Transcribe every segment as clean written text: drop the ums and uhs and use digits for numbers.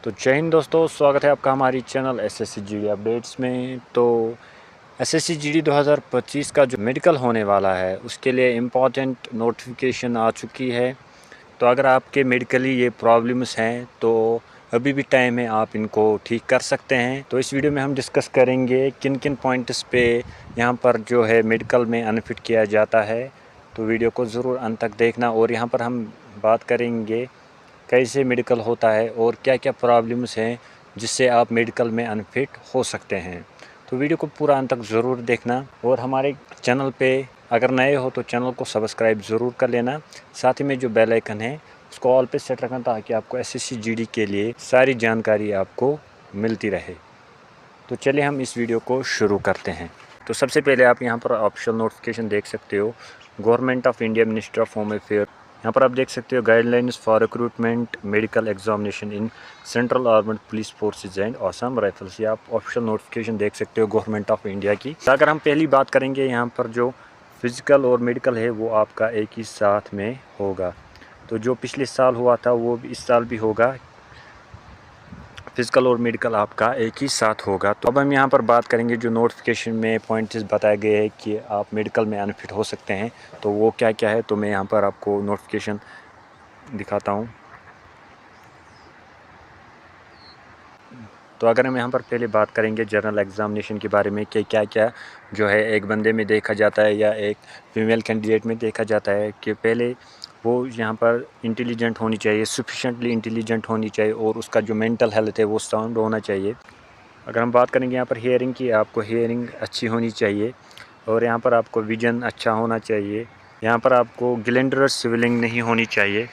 तो जय हिंद दोस्तों, स्वागत है आपका हमारी चैनल एसएससी जीडी अपडेट्स में। तो एसएससी जीडी 2025 का जो मेडिकल होने वाला है उसके लिए इम्पॉर्टेंट नोटिफिकेशन आ चुकी है। तो अगर आपके मेडिकली ये प्रॉब्लम्स हैं तो अभी भी टाइम है, आप इनको ठीक कर सकते हैं। तो इस वीडियो में हम डिस्कस करेंगे किन किन पॉइंट्स पे यहाँ पर जो है मेडिकल में अनफिट किया जाता है। तो वीडियो को ज़रूर अंत तक देखना और यहाँ पर हम बात करेंगे कैसे मेडिकल होता है और क्या क्या प्रॉब्लम्स हैं जिससे आप मेडिकल में अनफिट हो सकते हैं। तो वीडियो को पूरा अंत तक ज़रूर देखना और हमारे चैनल पे अगर नए हो तो चैनल को सब्सक्राइब ज़रूर कर लेना। साथ ही में जो बेल आइकन है उसको ऑल पे सेट रखना ताकि आपको एसएससी जीडी के लिए सारी जानकारी आपको मिलती रहे। तो चलिए हम इस वीडियो को शुरू करते हैं। तो सबसे पहले आप यहाँ पर ऑफिशियल नोटिफिकेशन देख सकते हो, government of India, ministry of home affair. यहाँ पर आप देख सकते हो guidelines for recruitment medical examination in central armed police forces and Assam rifles. ये आप ऑफिशियल नोटिफिकेशन देख सकते हो गवर्नमेंट ऑफ इंडिया की। अगर हम पहली बात करेंगे, यहाँ पर जो फिज़िकल और मेडिकल है वो आपका एक ही साथ में होगा। तो जो पिछले साल हुआ था वो भी इस साल भी होगा, फिज़िकल और मेडिकल आपका एक ही साथ होगा। तो अब हम यहाँ पर बात करेंगे जो नोटिफिकेशन में पॉइंट्स बताए गए हैं कि आप मेडिकल में अनफिट हो सकते हैं, तो वो क्या क्या है। तो मैं यहाँ पर आपको नोटिफिकेशन दिखाता हूँ। तो अगर हम यहाँ पर पहले बात करेंगे जनरल एग्जामिनेशन के बारे में कि क्या क्या जो है एक बंदे में देखा जाता है या एक फीमेल कैंडिडेट में देखा जाता है, कि पहले वो यहाँ पर इंटेलिजेंट होनी चाहिए, सफिशेंटली इंटेलिजेंट होनी चाहिए और उसका जो मेंटल हेल्थ है वो साउंड होना चाहिए। अगर हम बात करेंगे यहाँ पर हेयरिंग की, आपको हेयरिंग अच्छी होनी चाहिए और यहाँ पर आपको विजन अच्छा होना चाहिए। यहाँ पर आपको ग्लैंडुलर स्वेलिंग नहीं होनी चाहिए।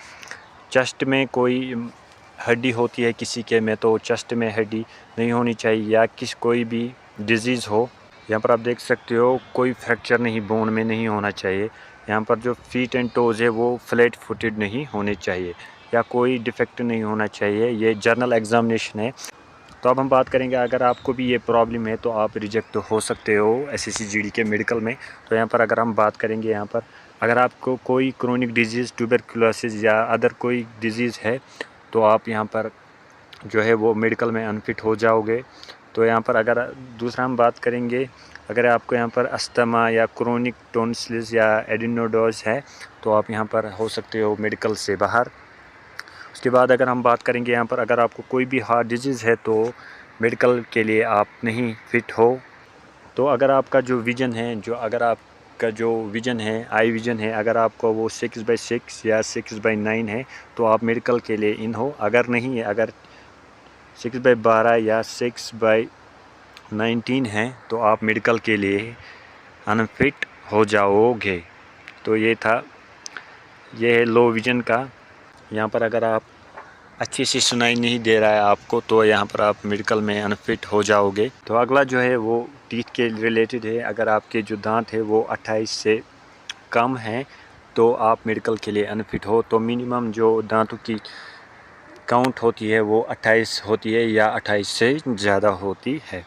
चेस्ट में कोई हड्डी होती है किसी के में, तो चेस्ट में हड्डी नहीं होनी चाहिए या कोई भी डिजीज़ हो। यहाँ पर आप देख सकते हो कोई फ्रैक्चर नहीं, बोन में नहीं होना चाहिए। यहाँ पर जो फीट एंड टोज़ है वो फ्लैट फुटेड नहीं होने चाहिए या कोई डिफेक्ट नहीं होना चाहिए। ये जर्नल एग्जामिनेशन है। तो अब हम बात करेंगे, अगर आपको भी ये प्रॉब्लम है तो आप रिजेक्ट हो सकते हो एसएससी जीडी के मेडिकल में। तो यहाँ पर अगर हम बात करेंगे, यहाँ पर अगर आपको कोई क्रोनिक डिजीज़, ट्यूबरकुलोसिस या अदर कोई डिजीज़ है तो आप यहाँ पर जो है वो मेडिकल में अनफिट हो जाओगे। तो यहाँ पर अगर दूसरा हम बात करेंगे, अगर आपको यहाँ पर अस्थमा या क्रोनिक टॉन्सिलिस या एडिनोडोज है तो आप यहाँ पर हो सकते हो मेडिकल से बाहर। उसके बाद अगर हम बात करेंगे, यहाँ पर अगर आपको कोई भी हार्ट डिजीज़ है तो मेडिकल के लिए आप नहीं फिट हो। तो अगर आपका जो विज़न है, आई विज़न है, अगर आपको वो 6/6 या 6/9 है तो आप मेडिकल के लिए इन हो। अगर नहीं है, अगर 6/12 या 6/19 है तो आप मेडिकल के लिए अनफिट हो जाओगे। तो ये है लो विज़न का। यहाँ पर अगर आप अच्छी सी सुनाई नहीं दे रहा है आपको तो यहाँ पर आप मेडिकल में अनफिट हो जाओगे। तो अगला जो है वो टीथ के रिलेटेड है। अगर आपके जो दांत है वो 28 से कम हैं तो आप मेडिकल के लिए अनफिट हो। तो मिनिमम जो दांतों की काउंट होती है वो 28 होती है या 28 से ज़्यादा होती है।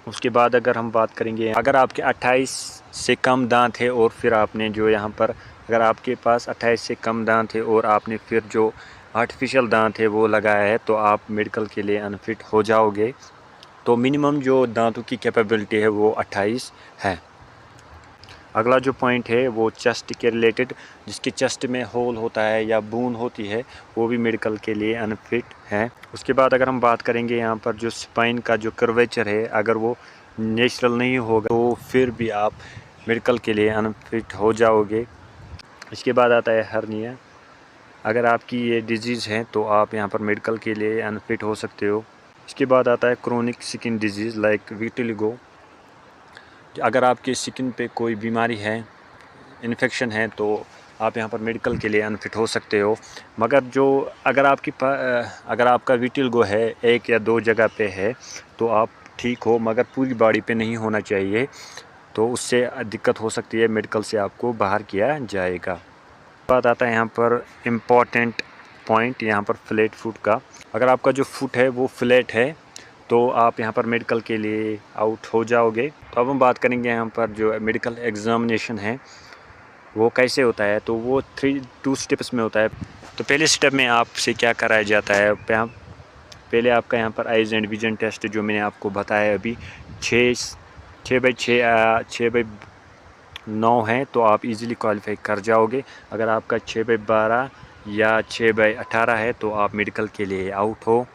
उसके बाद अगर हम बात करेंगे, अगर आपके 28 से कम दांत है और फिर आपने जो यहाँ पर, अगर आपके पास 28 से कम दांत है और आपने फिर जो आर्टिफिशियल दांत है वो लगाया है तो आप मेडिकल के लिए अनफिट हो जाओगे। तो मिनिमम जो दांतों की कैपेबिलिटी है वो 28 है। अगला जो पॉइंट है वो चेस्ट के रिलेटेड, जिसके चेस्ट में होल होता है या बून होती है वो भी मेडिकल के लिए अनफिट है। उसके बाद अगर हम बात करेंगे, यहाँ पर जो स्पाइन का जो कर्वेचर है अगर वो नेचुरल नहीं होगा तो फिर भी आप मेडिकल के लिए अनफिट हो जाओगे। इसके बाद आता है हर्निया। अगर आपकी ये डिजीज़ है तो आप यहाँ पर मेडिकल के लिए अनफिट हो सकते हो। इसके बाद आता है chronic skin disease like vitiligo. अगर आपके स्किन पे कोई बीमारी है, इन्फेक्शन है, तो आप यहाँ पर मेडिकल के लिए अनफिट हो सकते हो। मगर अगर आपका विटिलिगो है 1 या 2 जगह पे है तो आप ठीक हो, मगर पूरी बॉडी पे नहीं होना चाहिए, तो उससे दिक्कत हो सकती है, मेडिकल से आपको बाहर किया जाएगा। बात आता है यहाँ पर इम्पॉर्टेंट पॉइंट, यहाँ पर फ्लैट फुट का। अगर आपका जो फुट है वो फ्लैट है तो आप यहाँ पर मेडिकल के लिए आउट हो जाओगे। तो अब हम बात करेंगे यहाँ पर जो मेडिकल एग्ज़ामिनेशन है वो कैसे होता है। तो वो 2 स्टेप्स में होता है। तो पहले स्टेप में आपसे क्या कराया जाता है, पहले आपका यहाँ पर आइज़ एंड विजन टेस्ट जो मैंने आपको बताया अभी 6/9 है तो आप इजीली क्वालिफाई कर जाओगे। अगर आपका 6/12 या 6/18 है तो आप मेडिकल के लिए आउट हो।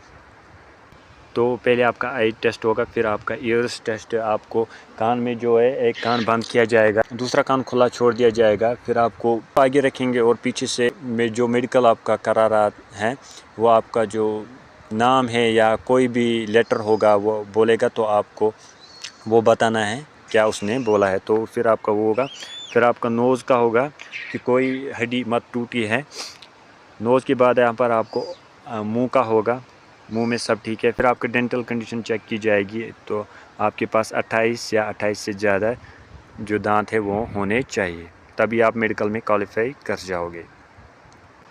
तो पहले आपका आई टेस्ट होगा, फिर आपका ईयर्स टेस्ट, आपको कान में जो है एक कान बंद किया जाएगा, दूसरा कान खुला छोड़ दिया जाएगा, फिर आपको आगे रखेंगे और पीछे से जो मेडिकल आपका करा रहा है वो आपका जो नाम है या कोई भी लेटर होगा वो बोलेगा, तो आपको वो बताना है क्या उसने बोला है। तो फिर आपका वो होगा। फिर आपका नोज़ का होगा कि कोई हड्डी मत टूटी है। नोज़ के बाद यहाँ पर आपको मुंह का होगा, मुंह में सब ठीक है। फिर आपकी डेंटल कंडीशन चेक की जाएगी, तो आपके पास 28 या 28 से ज़्यादा जो दांत है वो होने चाहिए, तभी आप मेडिकल में क्वालिफाई कर जाओगे। अब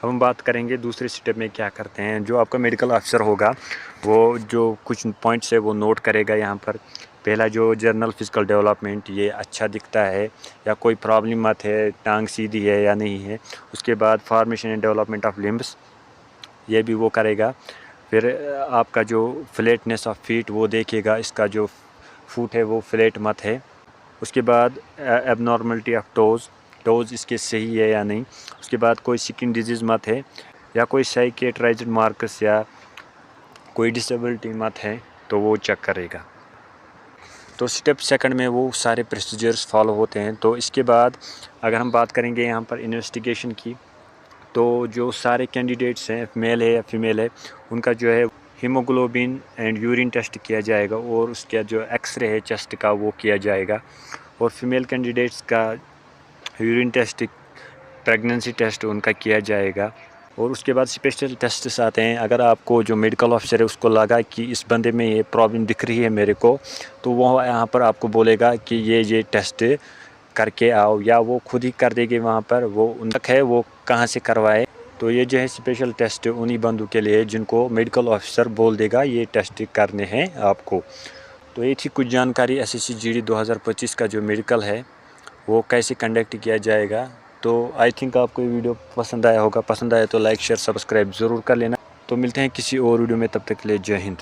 हम बात करेंगे दूसरे स्टेप में क्या करते हैं। जो आपका मेडिकल ऑफिसर होगा वो जो कुछ पॉइंट्स है वो नोट करेगा यहाँ पर। पहला जो जर्नल फिजिकल डेवलपमेंट, ये अच्छा दिखता है या कोई प्रॉब्लम मत है, टांग सीधी है या नहीं है। उसके बाद formation and development of limbs, ये भी वो करेगा। फिर आपका जो फ्लैटनेस ऑफ फीट वो देखेगा, इसका जो फुट है वो फ्लैट मत है। उसके बाद एबनॉर्मलिटी ऑफ टोज़ इसके सही है या नहीं। उसके बाद कोई स्किन डिजीज़ मत है या कोई साइकेट्राइज्ड मार्कस या कोई डिसेबिलिटी मत है, तो वो चेक करेगा। तो स्टेप सेकंड में वो सारे प्रोसीजर्स फॉलो होते हैं। तो इसके बाद अगर हम बात करेंगे यहाँ पर इन्वेस्टिगेशन की, तो जो सारे कैंडिडेट्स हैं, मेल है या फीमेल है, उनका जो है हीमोग्लोबिन एंड यूरिन टेस्ट किया जाएगा और उसका जो एक्सरे है चेस्ट का वो किया जाएगा। और फीमेल कैंडिडेट्स का यूरिन टेस्ट, प्रेगनेंसी टेस्ट उनका किया जाएगा। और उसके बाद स्पेशल टेस्ट्स आते हैं। अगर आपको जो मेडिकल ऑफिसर है उसको लगा कि इस बंदे में ये प्रॉब्लम दिख रही है मेरे को, तो वो यहाँ पर आपको बोलेगा कि ये टेस्ट करके आओ, या वो खुद ही कर देंगे वहाँ पर, वो उन तक है वो कहाँ से करवाए। तो ये जो है स्पेशल टेस्ट उन्हीं बंदों के लिए जिनको मेडिकल ऑफिसर बोल देगा ये टेस्ट करने हैं आपको। तो ये थी कुछ जानकारी SSC GD 2025 का जो मेडिकल है वो कैसे कंडक्ट किया जाएगा। तो आई थिंक आपको ये वीडियो पसंद आया होगा। पसंद आया तो लाइक शेयर सब्सक्राइब ज़रूर कर लेना। तो मिलते हैं किसी और वीडियो में, तब तक के लिए जय हिंद।